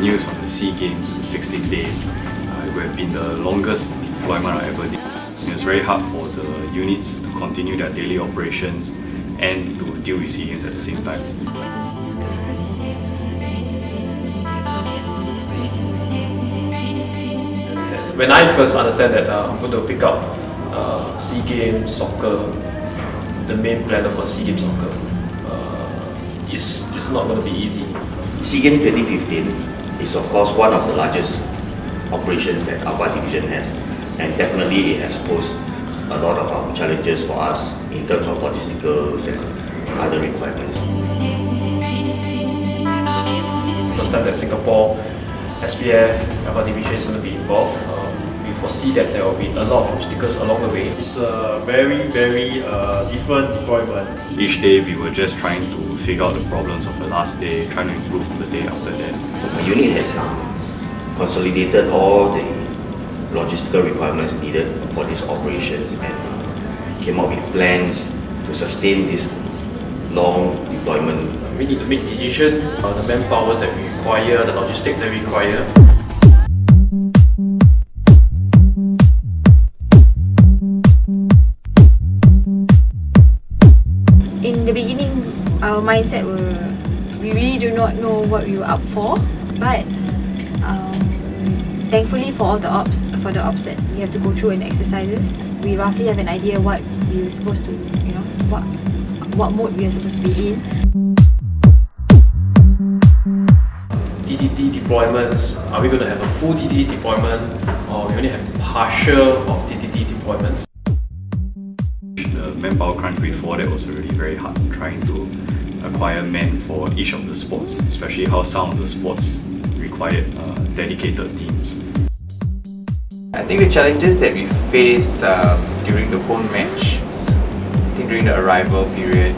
news on the SEA Games, 16 days. It would have been the longest deployment I ever did. It was very hard for the units to continue their daily operations and to deal with SEA Games at the same time. When I first understand that I'm going to pick up SEA Games soccer, the main planner for SEA Games soccer, it's not going to be easy. SEA Games 2015 is of course one of the largest operations that Alpha Division has, and definitely it has posed a lot of challenges for us in terms of logisticals and other requirements. First time that Singapore SPF Alpha Division is going to be involved. We foresee that there will be a lot of obstacles along the way. It's a very different deployment. Each day we were just trying to figure out the problems of the last day, trying to improve on the day after that. The unit has consolidated all the logistical requirements needed for these operations and came up with plans to sustain this long deployment. We need to make decisions on the manpower that we require, the logistics that we require. In the beginning, our mindset we really do not know what we were up for, but thankfully for all the ops that we have to go through and exercises, we roughly have an idea what we were supposed to, what mode we are supposed to be in. DDT deployments, are we going to have a full DDT deployment, or we only have partial of DDT deployments? The manpower crunch before that was already very hard, trying to acquire men for each of the sports, especially how some of the sports required dedicated teams. I think the challenges that we face during the whole match, I think during the arrival period,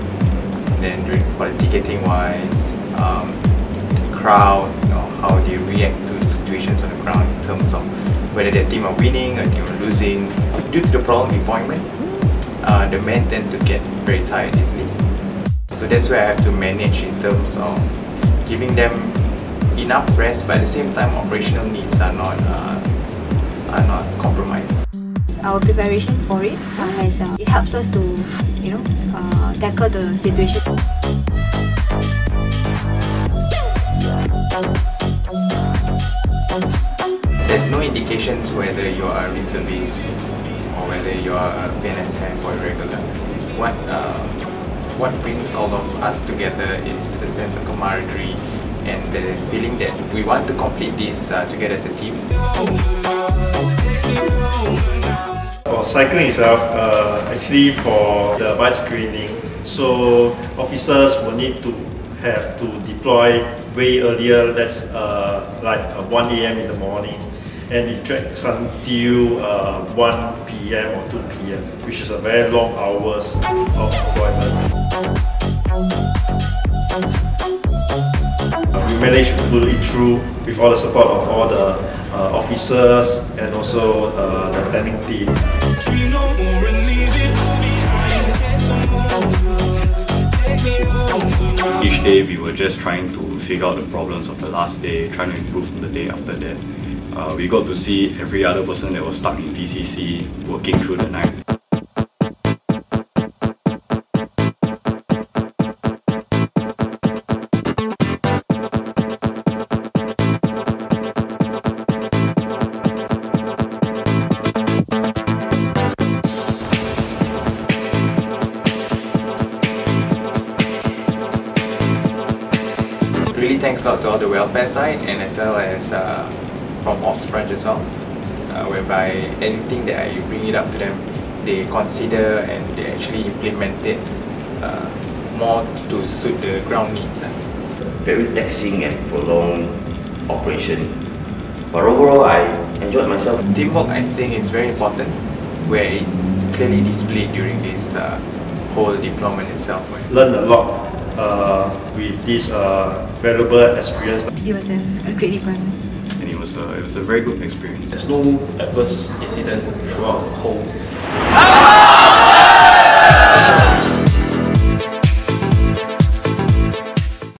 then for the ticketing wise, the crowd, how they react to the situations on the ground in terms of whether their team are winning or team are losing. Due to the prolonged deployment, the men tend to get very tired easily. So that's where I have to manage in terms of giving them enough rest, but at the same time operational needs are not compromised. Our preparation for it it helps us to tackle the situation. There's no indications whether you are a reservist or whether you are a BNSF or a regular. What brings all of us together is the sense of camaraderie and the feeling that we want to complete this together as a team. For cycling itself, actually for the bike screening, so officers will need to have to deploy way earlier, that's like 1 AM in the morning, and it drags until 1 PM or 2 PM, which is a very long hours of deployment. We managed to pull it through with all the support of all the officers and also the planning team. Each day we were just trying to figure out the problems of the last day, trying to improve on the day after that. We got to see every other person that was stuck in PCC working through the night. Really thanks a lot to all the welfare side and as well as from Ops branch as well, whereby anything that I bring it up to them, they consider and they actually implement it more to suit the ground needs. Very taxing and prolonged operation, but overall I enjoyed myself. Teamwork, I think, is very important, where it clearly displayed during this whole deployment itself. Learned a lot with this valuable experience. It was a great deployment. And it was a very good experience. There's no adverse incident throughout the whole